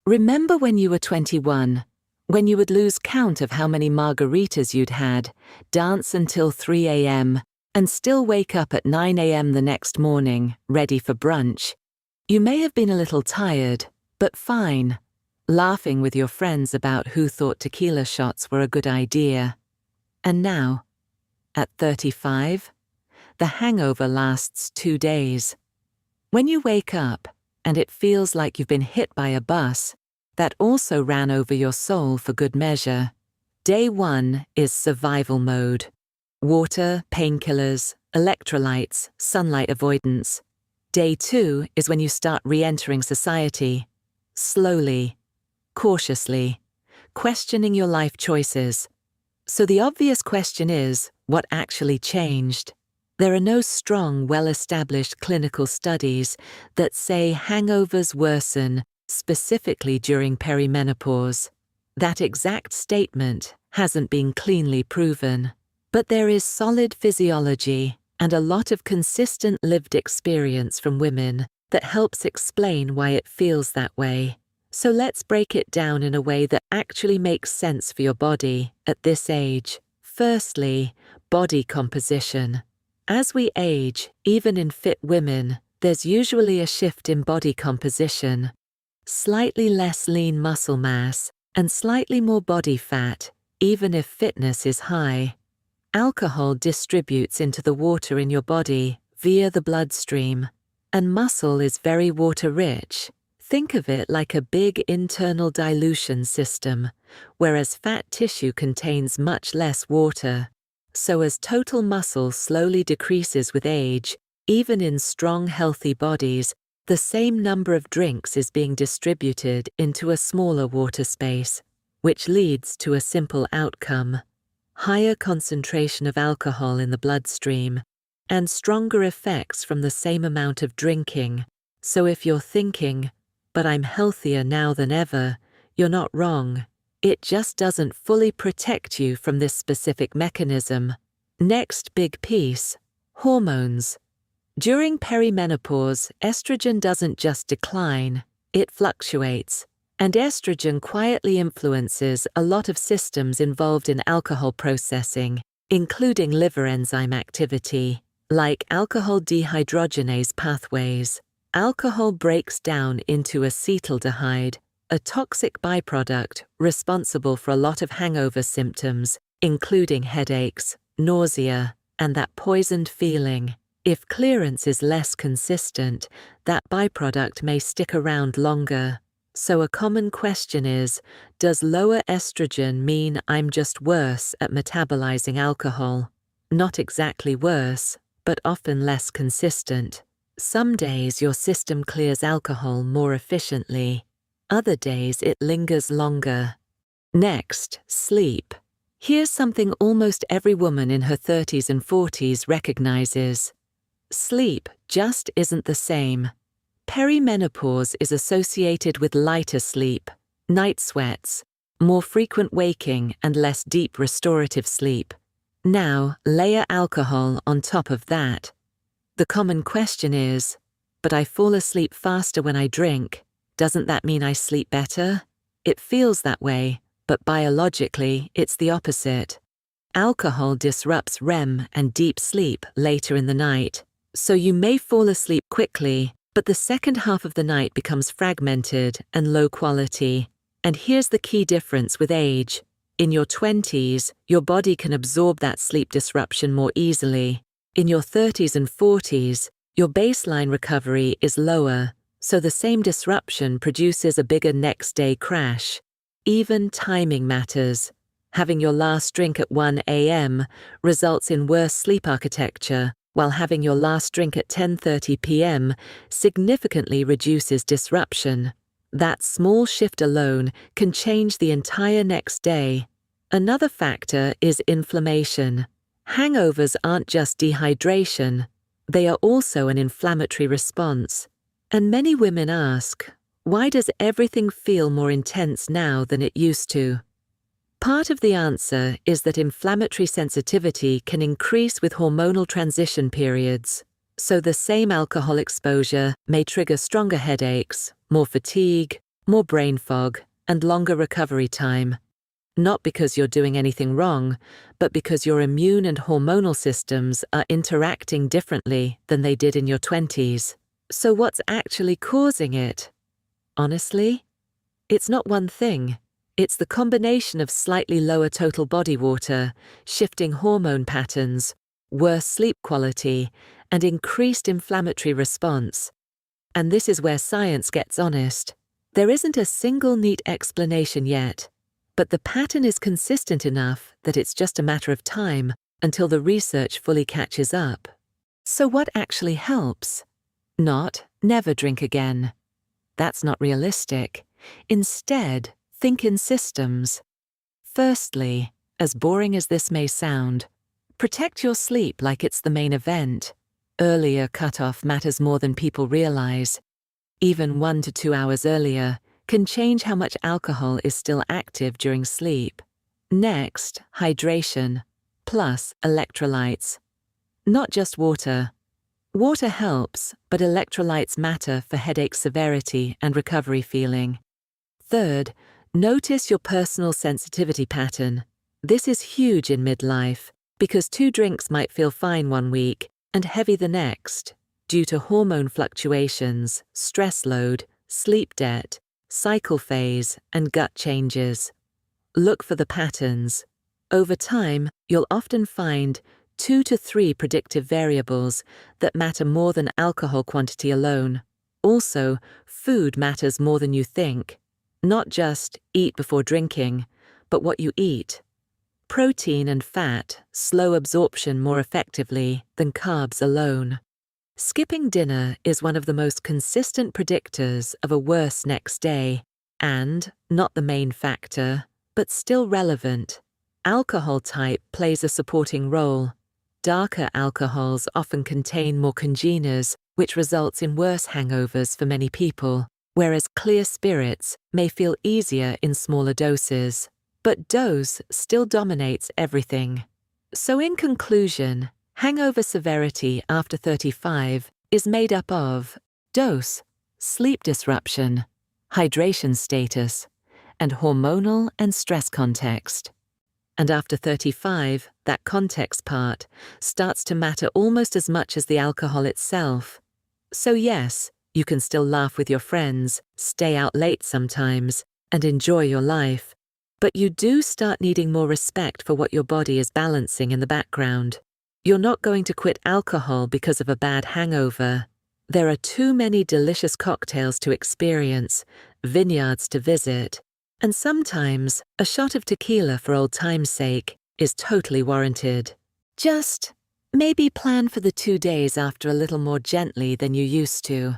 Remember when you were 21, when you would lose count of how many margaritas you'd had, dance until 3 a.m., and still wake up at 9 a.m. the next morning, ready for brunch? You may have been a little tired, but fine, laughing with your friends about who thought tequila shots were a good idea. And now, at 35, the hangover lasts 2 days. When you wake up, and it feels like you've been hit by a bus that also ran over your soul for good measure. Day 1 is survival mode. Water, painkillers, electrolytes, sunlight avoidance. Day 2 is when you start re-entering society. Slowly, cautiously, questioning your life choices. So the obvious question is, what actually changed? There are no strong, well-established clinical studies that say hangovers worsen specifically during perimenopause. That exact statement hasn't been cleanly proven. But there is solid physiology and a lot of consistent lived experience from women that helps explain why it feels that way. So let's break it down in a way that actually makes sense for your body at this age. Firstly, body composition. As we age, even in fit women, there's usually a shift in body composition. Slightly less lean muscle mass and slightly more body fat, even if fitness is high. Alcohol distributes into the water in your body via the bloodstream, and muscle is very water-rich. Think of it like a big internal dilution system, whereas fat tissue contains much less water. So as total muscle slowly decreases with age, even in strong, healthy bodies, the same number of drinks is being distributed into a smaller water space, which leads to a simple outcome: higher concentration of alcohol in the bloodstream and stronger effects from the same amount of drinking. So if you're thinking, but I'm healthier now than ever, you're not wrong. It just doesn't fully protect you from this specific mechanism. Next big piece: hormones. During perimenopause, estrogen doesn't just decline, it fluctuates. And estrogen quietly influences a lot of systems involved in alcohol processing, including liver enzyme activity, like alcohol dehydrogenase pathways. Alcohol breaks down into acetaldehyde, a toxic byproduct responsible for a lot of hangover symptoms, including headaches, nausea, and that poisoned feeling. If clearance is less consistent, that byproduct may stick around longer. So a common question is, does lower estrogen mean I'm just worse at metabolizing alcohol? Not exactly worse, but often less consistent. Some days your system clears alcohol more efficiently. Other days it lingers longer. Next, sleep. Here's something almost every woman in her 30s and 40s recognizes. Sleep just isn't the same. Perimenopause is associated with lighter sleep, night sweats, more frequent waking, and less deep restorative sleep. Now, layer alcohol on top of that. The common question is, but I fall asleep faster when I drink. Doesn't that mean I sleep better? It feels that way, but biologically, it's the opposite. Alcohol disrupts REM and deep sleep later in the night. So you may fall asleep quickly, but the second half of the night becomes fragmented and low quality. And here's the key difference with age. In your 20s, your body can absorb that sleep disruption more easily. In your 30s and 40s, your baseline recovery is lower, so the same disruption produces a bigger next-day crash. Even timing matters. Having your last drink at 1 a.m. results in worse sleep architecture, while having your last drink at 10:30 p.m. significantly reduces disruption. That small shift alone can change the entire next day. Another factor is inflammation. Hangovers aren't just dehydration, they are also an inflammatory response. And many women ask, why does everything feel more intense now than it used to? Part of the answer is that inflammatory sensitivity can increase with hormonal transition periods, so the same alcohol exposure may trigger stronger headaches, more fatigue, more brain fog, and longer recovery time. Not because you're doing anything wrong, but because your immune and hormonal systems are interacting differently than they did in your 20s. So what's actually causing it? Honestly, it's not one thing. It's the combination of slightly lower total body water, shifting hormone patterns, worse sleep quality, and increased inflammatory response. And this is where science gets honest. There isn't a single neat explanation yet, but the pattern is consistent enough that it's just a matter of time until the research fully catches up. So what actually helps? Not, never drink again. That's not realistic. Instead, think in systems. Firstly, as boring as this may sound, protect your sleep like it's the main event. Earlier cutoff matters more than people realize. Even 1 to 2 hours earlier can change how much alcohol is still active during sleep. Next, hydration, plus electrolytes. Not just water. Water helps, but electrolytes matter for headache severity and recovery feeling. Third, notice your personal sensitivity pattern. This is huge in midlife, because 2 drinks might feel fine one week and heavy the next, due to hormone fluctuations, stress load, sleep debt, cycle phase, and gut changes. Look for the patterns. Over time, you'll often find 2 to 3 predictive variables that matter more than alcohol quantity alone. Also, food matters more than you think. Not just eat before drinking, but what you eat. Protein and fat slow absorption more effectively than carbs alone. Skipping dinner is one of the most consistent predictors of a worse next day, and not the main factor, but still relevant. Alcohol type plays a supporting role. Darker alcohols often contain more congeners, which results in worse hangovers for many people, whereas clear spirits may feel easier in smaller doses. But dose still dominates everything. So in conclusion, hangover severity after 35 is made up of dose, sleep disruption, hydration status, and hormonal and stress context. And after 35, that context part starts to matter almost as much as the alcohol itself. So yes, you can still laugh with your friends, stay out late sometimes, and enjoy your life. But you do start needing more respect for what your body is balancing in the background. You're not going to quit alcohol because of a bad hangover. There are too many delicious cocktails to experience, vineyards to visit, and sometimes a shot of tequila for old time's sake is totally warranted. Just maybe plan for the 2 days after a little more gently than you used to.